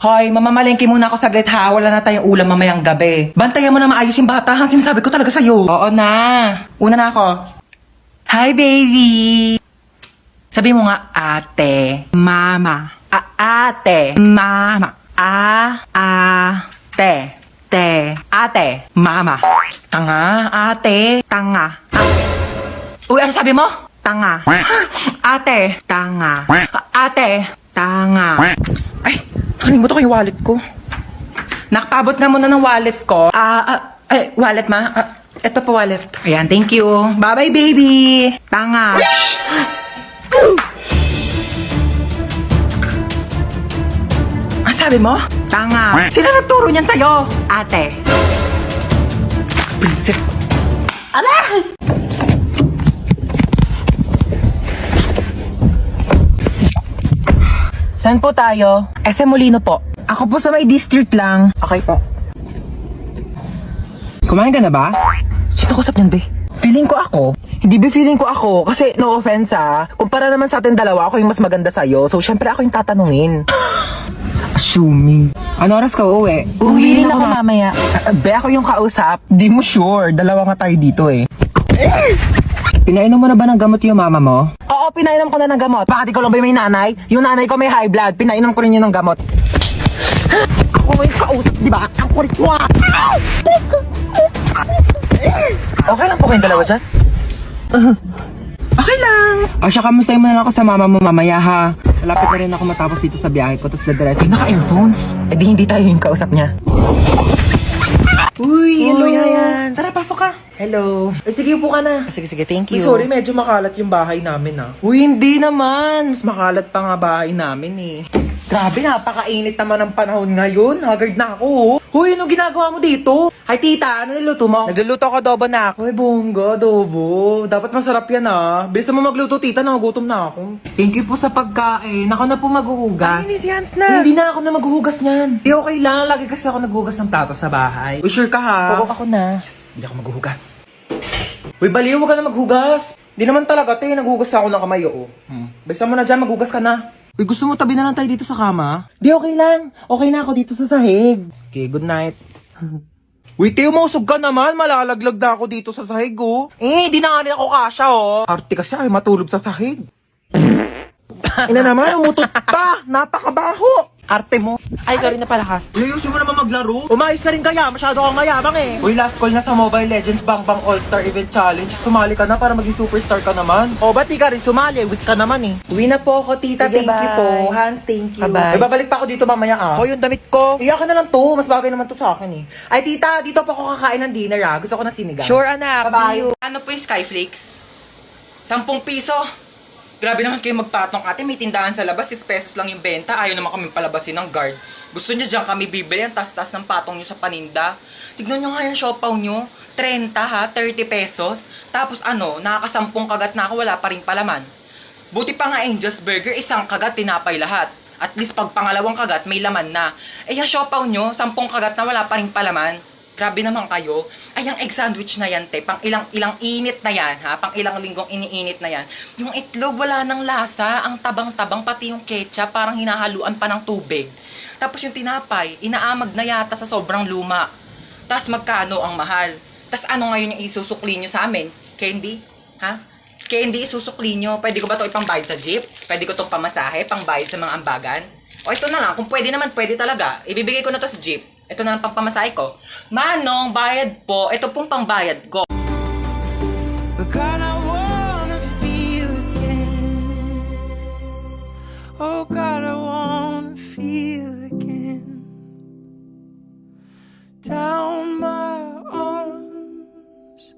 Hoy, mamamalengke muna ako saglit ha. Wala na tayong ulam mamayang gabi. Bantayan mo na maayos yung bata ha. Sinasabi ko talaga sa'yo. Oo na. Una na ako. Hi, baby. Sabi mo nga, ate. Mama. Ate. Mama. Ate. Ate. Mama. Tanga. Ate. Tanga. Uy, ano sabi mo? Tanga. Ate. Tanga. Ate. Tanga. Ay, nakalimutan ko yung wallet ko. Nakapabot nga muna ng wallet ko. Wallet ma? Ito pa wallet. Ayan, thank you. Bye-bye, baby. Tanga. Ang sabi mo? Tanga. Sino nagturo niyan sa'yo? Ate. Prinsip. Ala! Saan po tayo? SM Molino po. Ako po sa may district lang. Okay po. Kumain ka na ba? Sino kusap niyan, be? Feeling ko ako. Hindi ba feeling ko ako? Kasi no offense kumpara naman sa atin dalawa, ako yung mas maganda sa'yo. So syempre ako yung tatanungin. Assuming. Ano oras ka uuwi? Uuwi rin ako mamaya. Be, ako yung kausap. Di mo sure. Dalawa nga tayo dito eh. Pinainom mo na ba ng gamot yung mama mo? Oo, pinainom ko na ng gamot. Bakit ikaw lang ba may nanay? Yung nanay ko may high blood. Pinainom ko rin yun ng gamot. Ako yung kausap, di ba? Ang kulit mo. Okay lang po kayong dalawa dyan? Okay lang. O siya, kamustahin mo na lang ako sa mama mo mamaya ha. Malapit na rin ako matapos dito sa biyahe ko. Tapos dadiretso. Naka-earphones. Eh di hindi tayo yung kausap niya. Uy, hello. Yan. Tara, pasok ka. Hello. Sige, upo ka na. Sige, thank you. Uy, sorry, medyo makalat yung bahay namin Uy, hindi naman. Mas makalat pa nga bahay namin eh. Grabe, napakainit naman ang panahon ngayon. Haggard na ako. Huy, anong ginagawa mo dito? Hi, tita. Ano niluto mo? Nagluluto ko adobo na ako. Uy, bongga, adobo. Dapat masarap yan Bilis mo magluto, tita. Nagugutom na ako. Thank you po sa pagkain. Ako na po maghuhugas. Ay, si Hans na. Hindi na ako na maghuhugas niyan. Di okay lang. Lagi kasi ako naghuhugas ng plato sa bahay. Uy, sure ka ha? Oo, ako na. Hindi ako maghuhugas. Uy, baliw, huwag ka na maghugas. Hindi naman talaga, naghuhugas ako ng kamay, Bisa mo na dyan, maghugas ka na. Uy, gusto mo tabi na lang tayo dito sa kama? Di, okay lang. Okay na ako dito sa sahig. Okay, good night. Uy, Teo, mausog ka naman. Malalaglag na ako dito sa sahig, di na nga rin ako kasha, Arte kasi ay matulog sa sahig. Ina naman, umutot pa. Napakabaho. Arte mo. Ay, sorry na palakas. Uy, ayusin mo naman maglaro. Umayos ka rin kaya. Masyado kang mayabang eh. Uy, last call na sa Mobile Legends Bang Bang All-Star Event Challenge. Sumali ka na para maging superstar ka naman. O, ba't di ka rin sumali? Weak ka naman eh. Uwi na po ako, tita. Sige, Thank you bye. po. Hans, thank you. Bye-bye. Ay, babalik pa ako dito mamaya O, yung damit ko. Iyakan na lang to. Mas bagay naman to sa akin eh. Ay, tita, dito po ako kakain ng dinner Gusto ko na sinigang. Sure, anak. Bye-bye. See you. Ano po yung Skyflakes? 10 piso. Grabe naman kayo magpatong, ate. May tindahan sa labas, 6 pesos lang yung benta. Ayaw naman kami palabasin ng guard. Gusto niya dyan kami bibili ang tas-tas ng patong nyo sa paninda. Tignan nyo nga yung siopaw nyo. 30 ha, 30 pesos. Tapos nakakasampung kagat na ako, wala pa rin palaman. Buti pa nga Angel's Burger, isang kagat, tinapay lahat. At least pag pangalawang kagat, may laman na. Eh yung siopaw nyo, 10 kagat na wala pa rin palaman. Grabe naman kayo. Ay, yung egg sandwich na yan, te. Pang ilang init na yan, ha? Pang ilang linggong iniinit na yan. Yung itlog, wala nang lasa. Ang tabang-tabang, pati yung ketchup, parang hinahaluan pa ng tubig. Tapos yung tinapay, inaamag na yata sa sobrang luma. Tapos magkano ang mahal? Tapos ano ngayon yung isusukli nyo sa amin? Candy? Ha? Candy, isusukli nyo. Pwede ko ba ito ipambayad sa jeep? Pwede ko itong pamasahe, pangbayad sa mga ambagan? O ito na lang, kung pwede naman, pwede talaga. Ibibigay ko na to sa jeep. Ito na lang pang pamasahe ko. Manong, bayad po. Ito pong pangbayad ko. God, I wanna feel again. Oh God, I wanna feel again. Down my arms.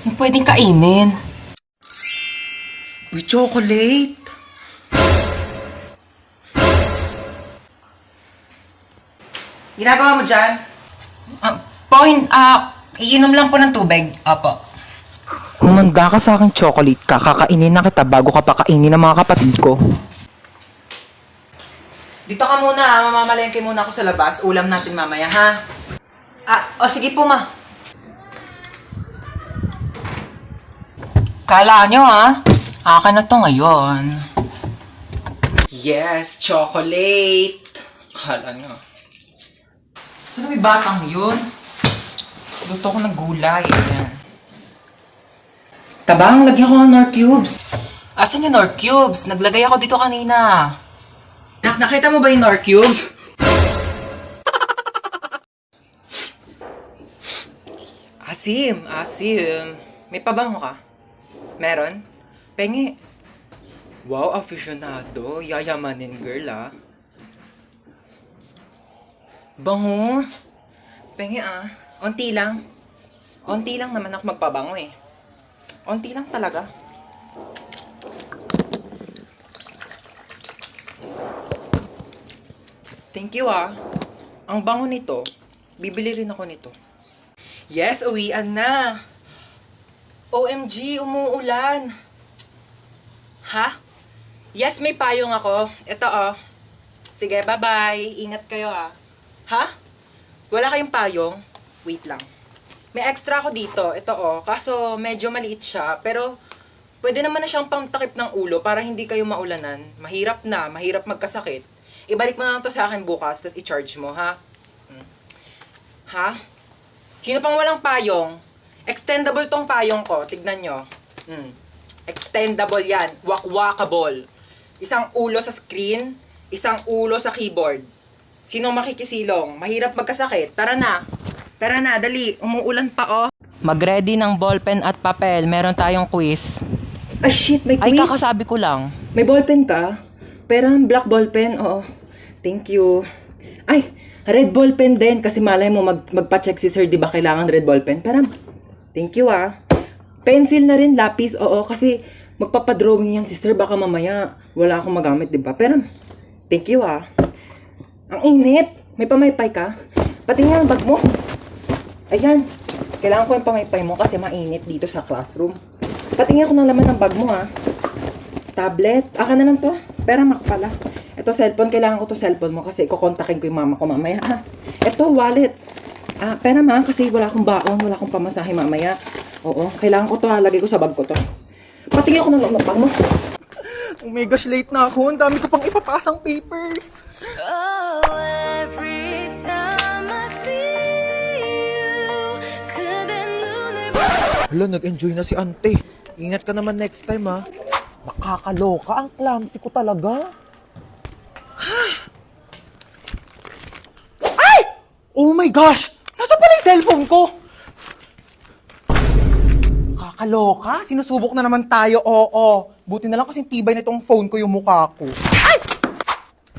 Yung pwedeng kainin. Uy, chocolate. Ginagawa mo dyan? Iinom lang po ng tubig. Opo. Humanda ka sa akin chocolate ka. Kakainin na kita bago ka pakainin ng mga kapatid ko. Dito ka muna, mamamalengke muna ako sa labas. Ulam natin mamaya, ha? Sige po, ma. Kala nyo, ha? Akin na to ngayon. Yes, chocolate. Kala nyo. Saan may batang yun? Luto ko ng gulay. Ayan. Tabang, lagyan ko ng Nor Cubes. Asan yung Nor Cubes? Naglagay ako dito kanina. Nakita mo ba yung Nor Cubes? Asim. May pabango ka? Meron? Pengi. Wow, aficionado. Yayamanin girl, ah. Bango. Pengi, ah. Onti lang. Onti lang naman ako magpabango, eh. Onti lang talaga. Thank you, ah. Ang bango nito. Bibili rin ako nito. Yes, uwian na. OMG, umuulan. Ha? Yes, may payong ako. Ito, oh. Sige, bye-bye. Ingat kayo, ah. Ha? Wala kayong payong? Wait lang. May extra ako dito. Ito, oh. Kaso, medyo maliit siya. Pero, pwede naman na siyang pangtakip ng ulo para hindi kayo maulanan. Mahirap na. Mahirap magkasakit. Ibalik mo na lang to sa akin bukas, tapos i-charge mo, ha? Ha? Sino pang walang payong? Extendable tong payong ko. Tignan nyo. Extendable yan. Wakwakable. Isang ulo sa screen, isang ulo sa keyboard. Sino makikisilong? Mahirap magkasakit. Tara na. Tara na, dali. Umuulan pa, oh. Mag-ready ng ballpen at papel. Meron tayong quiz. Ay, shit, may Ay, quiz. kakasabi ko lang. May ballpen ka? Pero black ballpen, oo. Thank you. Ay, red ballpen din kasi malay mo magpa-check si sir, di ba kailangan red ballpen? Pero, thank you, ah. Pencil na rin, lapis, oo. Kasi magpapadrawing yan si sir, baka mamaya wala akong magamit, di ba? Pero, thank you, ah. Ang init. May pamaypay ka? Pati nga ang bag mo. Ayan. Kailangan ko yung pamaypay mo kasi mainit dito sa classroom. Patingin ako ng laman ng bag mo, ha. Tablet. Aka na lang to. Pera mak pala. Ito cellphone. Kailangan ko to cellphone mo kasi kukontakin ko yung mama ko mamaya, ha. Ito wallet. Pera ma kasi wala akong baon. Wala akong pamasahe mamaya. Oo. Kailangan ko to, ha. Lagay ko sa bag ko to. Patingin ako ng laman ng bag mo. Oh my gosh, late na ako. Ang dami ko pang ipapasang papers. Oh, every time I see you, 그대 눈을 Hala, nag-enjoy na si ante. Ingat ka naman next time, ha. Nakakaloka. Ang clumsy ko talaga. Ay! Oh my gosh! Nasa pala yung cellphone ko? Nakakaloka. Sinusubok na naman tayo, oo. Buti na lang kasing tibay na itong phone ko yung mukha ko. Ay!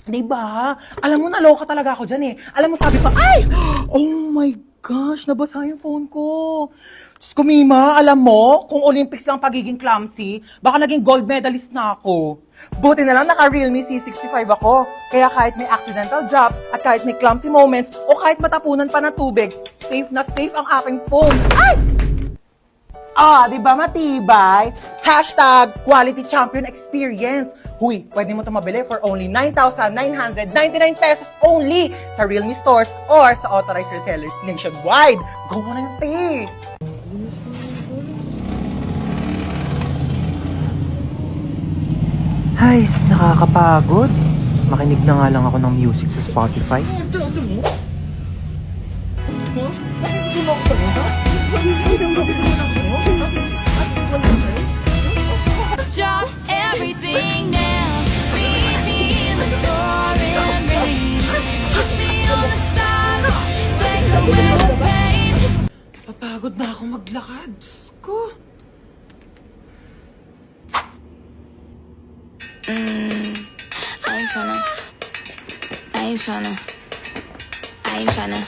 Diba? Alam mo, naloka talaga ako dyan, eh. Alam mo, sabi pa, ay! Oh my gosh, nabasa yung phone ko. Diyos ko, Mima, alam mo, kung Olympics lang pagiging clumsy, baka naging gold medalist na ako. Buti na lang naka-Realme C65 ako. Kaya kahit may accidental drops, at kahit may clumsy moments, o kahit matapunan pa ng tubig, safe na safe ang aking phone. Ay! Di ba matibay? Hashtag quality champion experience. Huy, pwede mo ito mabili for only 9,999 pesos only sa Realme stores or sa authorized resellers nationwide. Go mo na yung tea! Ay, nakakapagod. Makinig na nga lang ako ng music sa Spotify. drop everything down, meet me in the pouring rain, kiss me on the sidewalk, take away the pain. Papagod na ako maglakad. Diyos ko. I ain't tryna.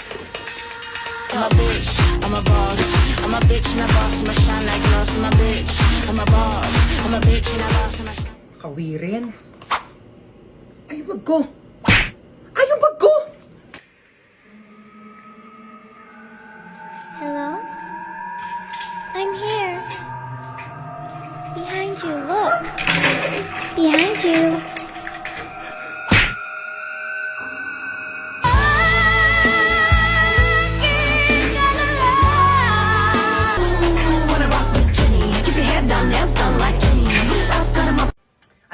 I'm a bitch, I'm a boss. I'm a bitch and a boss, I'ma shine like glass. I'm a bitch, I'm a boss. I'm a bitch and a boss, I'ma shine. Kawirin. Ay, yung bag ko. Ay, yung bag ko! Hello? I'm here. Behind you, look. Behind you.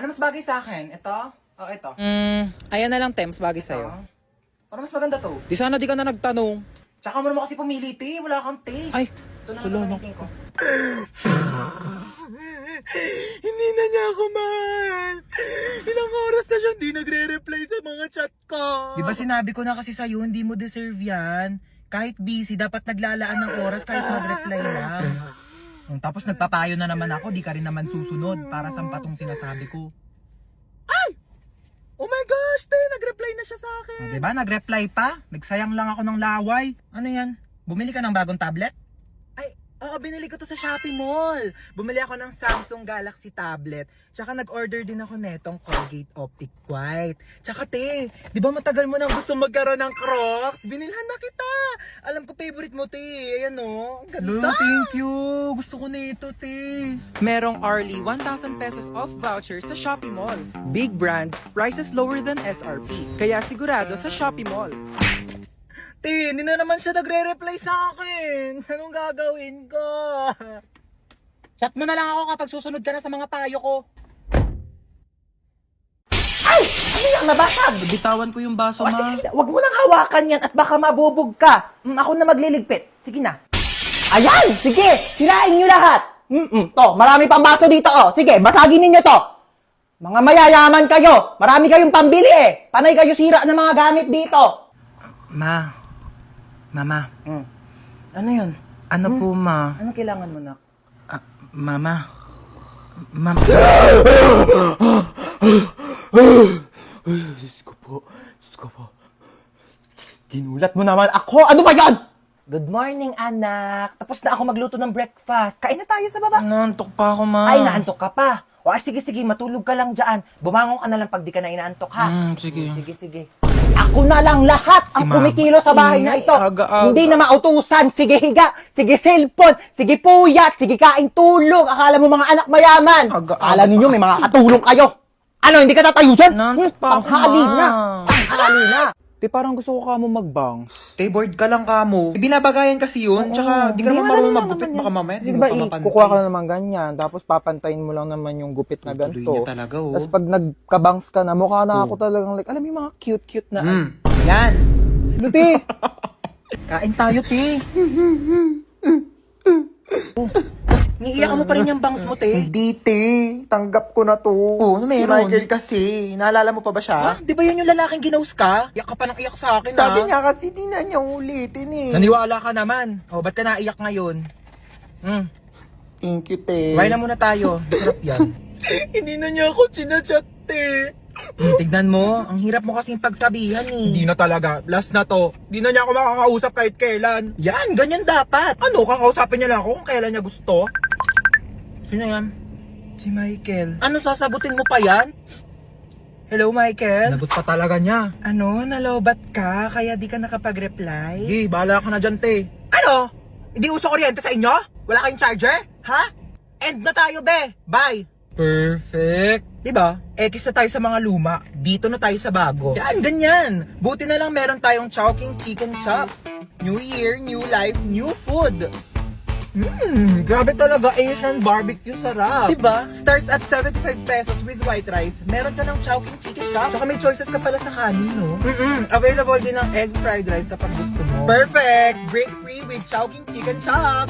Ano mas bagay sa akin? Ito? O ito? Ayan na lang, Tems, bagay sa'yo. Para mas maganda to. Di sana di ka na nagtanong. Tsaka mo naman kasi pumili, te. Wala kang taste. Ay, ito na salo, ang no. gagamitin ko. Hindi na niya ako mahal. Ilang oras na siya hindi nagre-reply sa mga chat ko. Diba sinabi ko na kasi sa'yo, hindi mo deserve yan. Kahit busy, dapat naglalaan ng oras kahit mag-reply lang. Tapos nagpapayo na naman ako, di ka rin naman susunod para sa patong sinasabi ko. Ay! Oh my gosh, te, nag-reply na siya sa akin. Diba, nag-reply pa? Nagsayang lang ako ng laway. Ano yan? Bumili ka ng bagong tablet? Ay, oo, binili ko to sa Shopee Mall. Bumili ako ng Samsung Galaxy tablet. Tsaka nag-order din ako netong Colgate Optic White. Tsaka te, di ba matagal mo nang gusto magkaroon ng Crocs? Binilhan na kita. Alam ko favorite mo, te. Ayan o. Ang ganda. Thank you. Gusto ko na ito, te. Merong Arlie 1,000 pesos off vouchers sa Shopee Mall. Big brand, prices lower than SRP. Kaya sigurado sa Shopee Mall. Te, hindi na naman siya nagre-reply sa akin. Anong gagawin ko? Chat mo na lang ako kapag susunod ka na sa mga payo ko. Ay! Ano yung nabasag? Bitawan ko yung baso, ma. Sige, wag mo nang hawakan yan at baka mabubog ka. Ako na magliligpit. Sige na. Ayan! Sige! Sirain nyo lahat! To, marami pang baso dito, oh. Sige, basagin ninyo to. Mga mayayaman kayo. Marami kayong pambili eh. Panay kayo sira ng mga gamit dito. Mama, Ano yun? ano po, ma? Ano kailangan mo, nak? Mama. Diyos ko po. Ginulat mo naman ako. Ano ba yan? Good morning, anak. Tapos na ako magluto ng breakfast. Kain na tayo sa baba. Naantok pa ako, ma. Ay, naantok ka pa. O, sige, matulog ka lang dyan. Bumangon ka na lang pag di ka na inaantok, ha? Sige. Sige. Ako na lang lahat ang kumikilo sa bahay na ito. Aga-aga. Hindi na mautusan. Sige higa, sige cellphone, sige puyat, sige kain tulog. Akala mo mga anak mayaman. Aga-aga Akala ninyo pa may mga katulong kayo. Ano, hindi ka tatayo dyan? Naantok pa ako, Tanghali ma. na. Tanghali na. Te, parang gusto ko ka mo mag-bangs. Te, bored ka lang ka mo. Binabagayan kasi yun. Tsaka, di ka naman marunong maggupit. Baka mamaya, di mo pa mapantay. Kukuha ka na naman ganyan, tapos papantayin mo lang naman yung gupit na Tuloy ganito. niya talaga, oh. Tapos pag nagkabangs ka na, mukha na ako talagang like, alam mo yung mga cute-cute na. Yan. Luti! Kain tayo, te. Niiyak mo pa rin yung bangs mo, te. Hindi, te. Tanggap ko na to. ano Si meron? Michael kasi. Naalala mo pa ba siya? Di ba yun yung lalaking ginaus ka? Iyak ka pa ng iyak sa akin, Sabi ha? niya kasi di na niya ulitin eh. Naniwala ka naman. O, ba't ka naiyak ngayon? Thank you, te. Kumain na muna tayo. Sarap yan. Hindi na niya ako sinachat, te. Tignan mo, ang hirap mo kasing pagsabihan eh. Hindi na talaga. Last na to. Hindi na niya ako makakausap kahit kailan. Yan, ganyan dapat. Ano, kakausapin niya lang ako kung kailan niya gusto? Sino yan? Si Michael. Ano, sasagutin mo pa yan? Hello, Michael? Nagot pa talaga niya. Ano, nalobat ka kaya di ka nakapag-reply? Sige, bahala ka na dyan, te. Ano? Hindi uso kuryente sa inyo? Wala kayong charger? Ha? End na tayo, be. Bye. Perfect. Diba? X na tayo sa mga luma. Dito na tayo sa bago. Yan, ganyan. Buti na lang meron tayong Chowking Chicken Chop. New year, new life, new food. Grabe talaga, Asian barbecue sarap. Diba? Starts at 75 pesos with white rice. Meron ka ng Chowking Chicken Chop. Saka may choices ka pala sa kanin, no? Available din ng egg fried rice kapag gusto mo. Perfect! Break free with Chowking Chicken Chop.